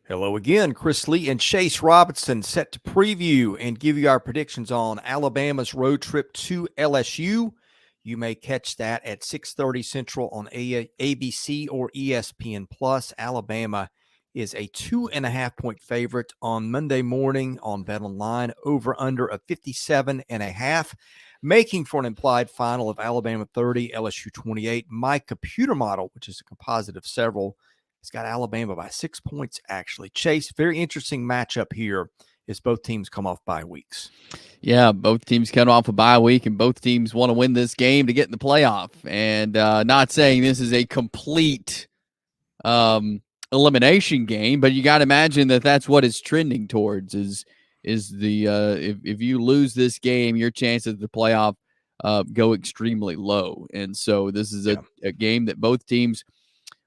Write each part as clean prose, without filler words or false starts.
Hello again, Chris Lee and Chase Robinson set to preview and give you our predictions on Alabama's road trip to LSU. You may catch that at 6:30 Central on ABC or ESPN Plus. Alabama is a 2.5-point favorite on Monday morning on BetOnline, over under a 57.5, making for an implied final of Alabama 30, LSU 28. My computer model, which is a composite of several, it's got Alabama by 6 points, actually. Chase, very interesting matchup here as both teams come off bye weeks. Yeah, both teams come off a bye week, and both teams want to win this game to get in the playoff. And not saying this is a complete elimination game, but you got to imagine that that's what it's trending towards. Is the if you lose this game, your chances of the playoff go extremely low. And so this is a game that both teams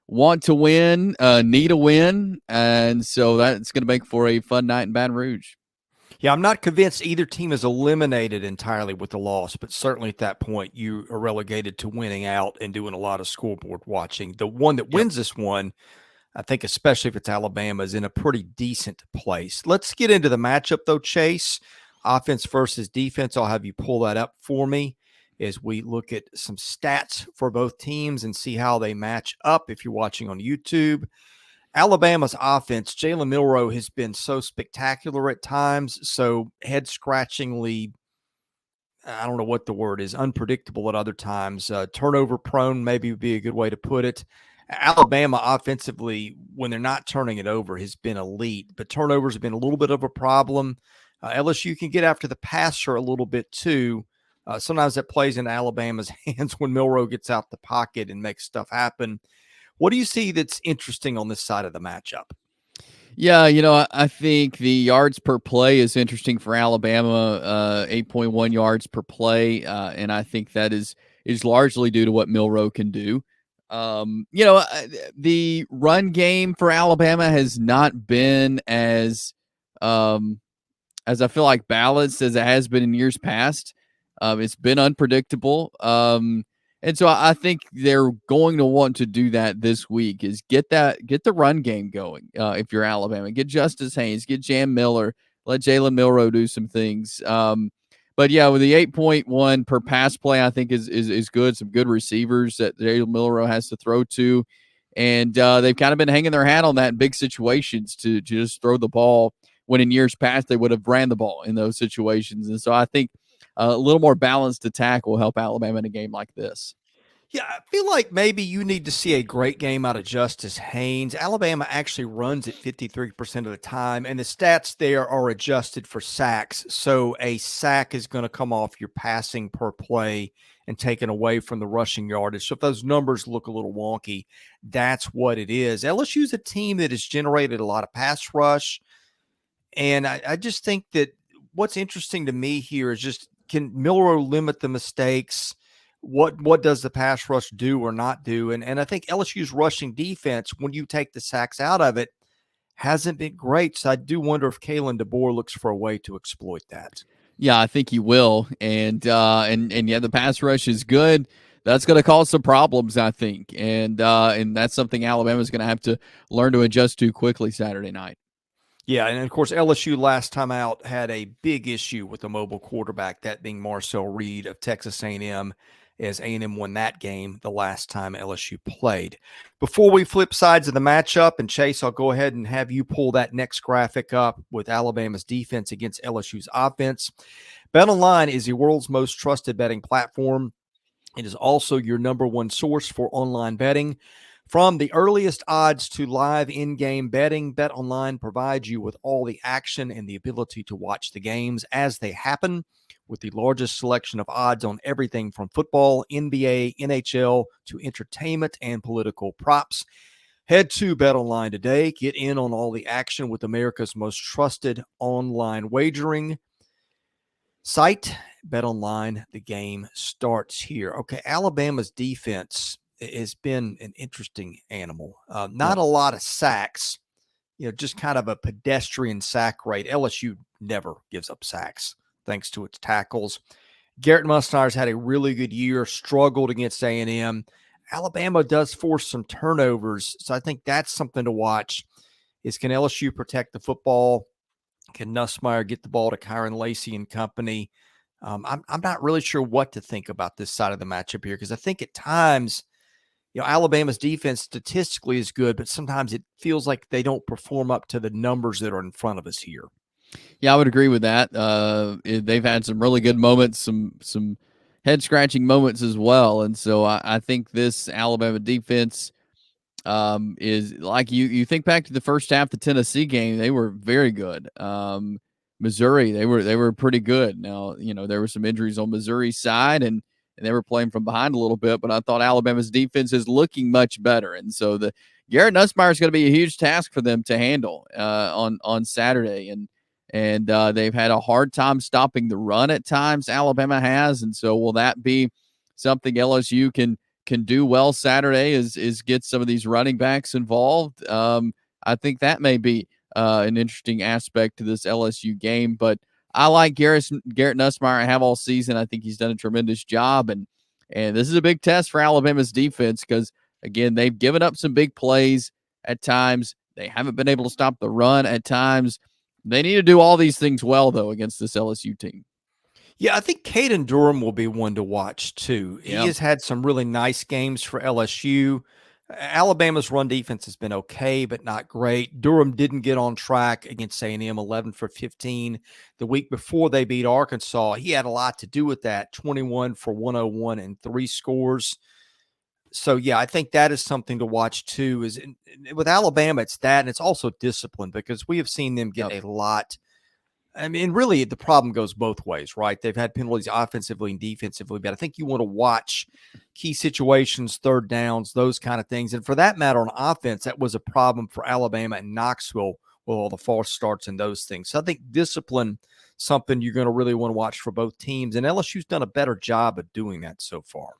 want to win, need a win, and so that's going to make for a fun night in Baton Rouge. Yeah, I'm not convinced either team is eliminated entirely with the loss, but certainly at that point you are relegated to winning out and doing a lot of scoreboard watching. The one that wins this one, I think, especially if it's Alabama, is in a pretty decent place. Let's get into the matchup, though, Chase. Offense versus defense. I'll have you pull that up for me as we look at some stats for both teams and see how they match up if you're watching on YouTube. Alabama's offense, Jalen Milroe has been so spectacular at times, so head-scratchingly, I don't know what the word is, unpredictable at other times. Turnover prone maybe would be a good way to put it. Alabama offensively, when they're not turning it over, has been elite, but turnovers have been a little bit of a problem. LSU can get after the passer a little bit too. Sometimes that plays in Alabama's hands when Milroe gets out the pocket and makes stuff happen. What do you see that's interesting on this side of the matchup? Yeah, I think the yards per play is interesting for Alabama, 8.1 yards per play, and I think that is largely due to what Milroe can do. The run game for Alabama has not been as I feel like balanced as it has been in years past. It's been unpredictable. And so I think they're going to want to do that this week, is get the run game going. If you're Alabama, get Justice Haynes, get Jam Miller, let Jalen Milroe do some things. But yeah, with the 8.1 per pass play, I think is good. Some good receivers that Jalen Milroe has to throw to. And they've kind of been hanging their hat on that in big situations to just throw the ball, when in years past they would have ran the ball in those situations. And so I think a little more balanced attack will help Alabama in a game like this. Yeah, I feel like maybe you need to see a great game out of Justice Haynes. Alabama actually runs it 53% of the time, and the stats there are adjusted for sacks. So a sack is going to come off your passing per play and taken away from the rushing yardage. So if those numbers look a little wonky, that's what it is. LSU is a team that has generated a lot of pass rush, and I just think that what's interesting to me here is just, can Milroe limit the mistakes? What does the pass rush do or not do? And I think LSU's rushing defense, when you take the sacks out of it, hasn't been great. So I do wonder if Kalen DeBoer looks for a way to exploit that. Yeah, I think he will. And yeah, the pass rush is good. That's going to cause some problems, I think. And that's something Alabama's going to have to learn to adjust to quickly Saturday night. Yeah, and of course, LSU last time out had a big issue with the mobile quarterback, that being Marcel Reed of Texas A&M, as A&M won that game the last time LSU played. Before we flip sides of the matchup, and Chase, I'll go ahead and have you pull that next graphic up with Alabama's defense against LSU's offense. BetOnline is the world's most trusted betting platform. It is also your number one source for online betting. From the earliest odds to live in-game betting, BetOnline provides you with all the action and the ability to watch the games as they happen, with the largest selection of odds on everything from football, NBA, NHL, to entertainment and political props. Head to BetOnline today. Get in on all the action with America's most trusted online wagering site. BetOnline, the game starts here. Okay, Alabama's defense has been an interesting animal. Not a lot of sacks, just kind of a pedestrian sack rate. LSU never gives up sacks, thanks to its tackles. Garrett Nussmeier's had a really good year, struggled against A&M. Alabama does force some turnovers, so I think that's something to watch. is, can LSU protect the football? Can Nussmeier get the ball to Kyren Lacy and company? I'm not really sure what to think about this side of the matchup here, because I think at times, Alabama's defense statistically is good, but sometimes it feels like they don't perform up to the numbers that are in front of us here. Yeah, I would agree with that. They've had some really good moments, some head scratching moments as well, and so I think this Alabama defense is like you think back to the first half, the Tennessee game, they were very good. Missouri, they were pretty good. Now, there were some injuries on Missouri's side, and they were playing from behind a little bit, but I thought Alabama's defense is looking much better. And so the Garrett Nussmeier is going to be a huge task for them to handle on Saturday. And they've had a hard time stopping the run at times, Alabama has. And so will that be something LSU can do well Saturday, is get some of these running backs involved? I think that may be an interesting aspect to this LSU game. But I like Garrett Nussmeier. I have all season. I think he's done a tremendous job. And this is a big test for Alabama's defense because, again, they've given up some big plays at times. They haven't been able to stop the run at times. They need to do all these things well, though, against this LSU team. Yeah, I think Caden Durham will be one to watch, too. He has had some really nice games for LSU. Alabama's run defense has been okay, but not great. Durham didn't get on track against A&M, 11 for 15. The week before they beat Arkansas, he had a lot to do with that, 21 for 101 and 3 scores. So, yeah, I think that is something to watch, too. With Alabama, it's that, and it's also discipline, because we have seen them get a lot. I mean, really, the problem goes both ways, right? They've had penalties offensively and defensively, but I think you want to watch key situations, third downs, those kind of things. And for that matter, on offense, that was a problem for Alabama and Knoxville with all the false starts and those things. So I think discipline, something you're going to really want to watch for both teams. And LSU's done a better job of doing that so far.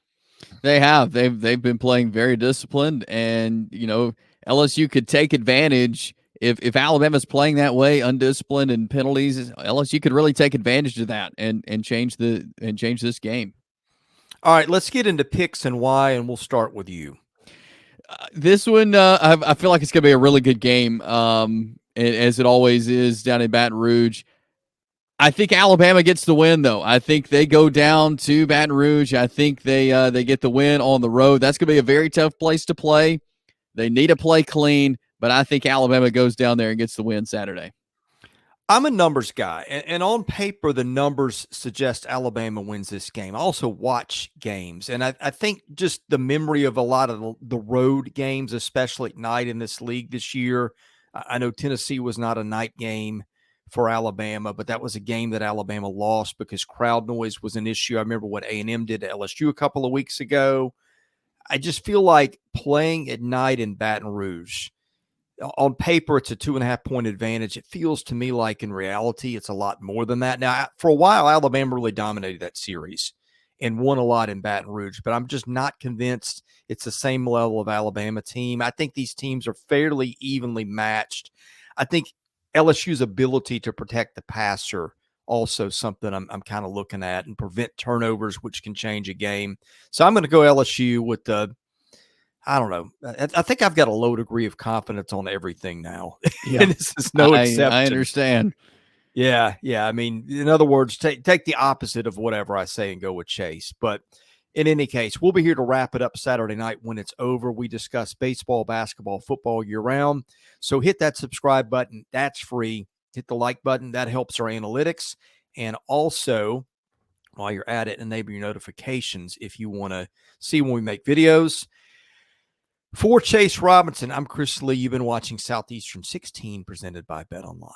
They have. They've been playing very disciplined, and LSU could take advantage. If Alabama's playing that way, undisciplined and penalties, LSU could really take advantage of that and change this game. All right, let's get into picks and why, and we'll start with you. This one, I feel like it's going to be a really good game, as it always is down in Baton Rouge. I think Alabama gets the win, though. I think they go down to Baton Rouge. I think they get the win on the road. That's going to be a very tough place to play. They need to play clean. But I think Alabama goes down there and gets the win Saturday. I'm a numbers guy, and on paper, the numbers suggest Alabama wins this game. I also watch games, and I think just the memory of a lot of the road games, especially at night in this league this year. I know Tennessee was not a night game for Alabama, but that was a game that Alabama lost because crowd noise was an issue. I remember what A&M did to LSU a couple of weeks ago. I just feel like playing at night in Baton Rouge, on paper, it's a 2.5-point advantage. It feels to me like in reality, it's a lot more than that. Now, for a while, Alabama really dominated that series and won a lot in Baton Rouge, but I'm just not convinced it's the same level of Alabama team. I think these teams are fairly evenly matched. I think LSU's ability to protect the passer also something I'm kind of looking at, and prevent turnovers, which can change a game. So I'm going to go LSU with I don't know. I think I've got a low degree of confidence on everything now. Yeah. And this is no exception. I understand. Yeah. I mean, in other words, take the opposite of whatever I say and go with Chase. But in any case, we'll be here to wrap it up Saturday night when it's over. We discuss baseball, basketball, football year-round. So hit that subscribe button. That's free. Hit the like button. That helps our analytics. And also, while you're at it, enable your notifications if you want to see when we make videos. For Chase Robinson, I'm Chris Lee. You've been watching Southeastern 16, presented by BetOnline.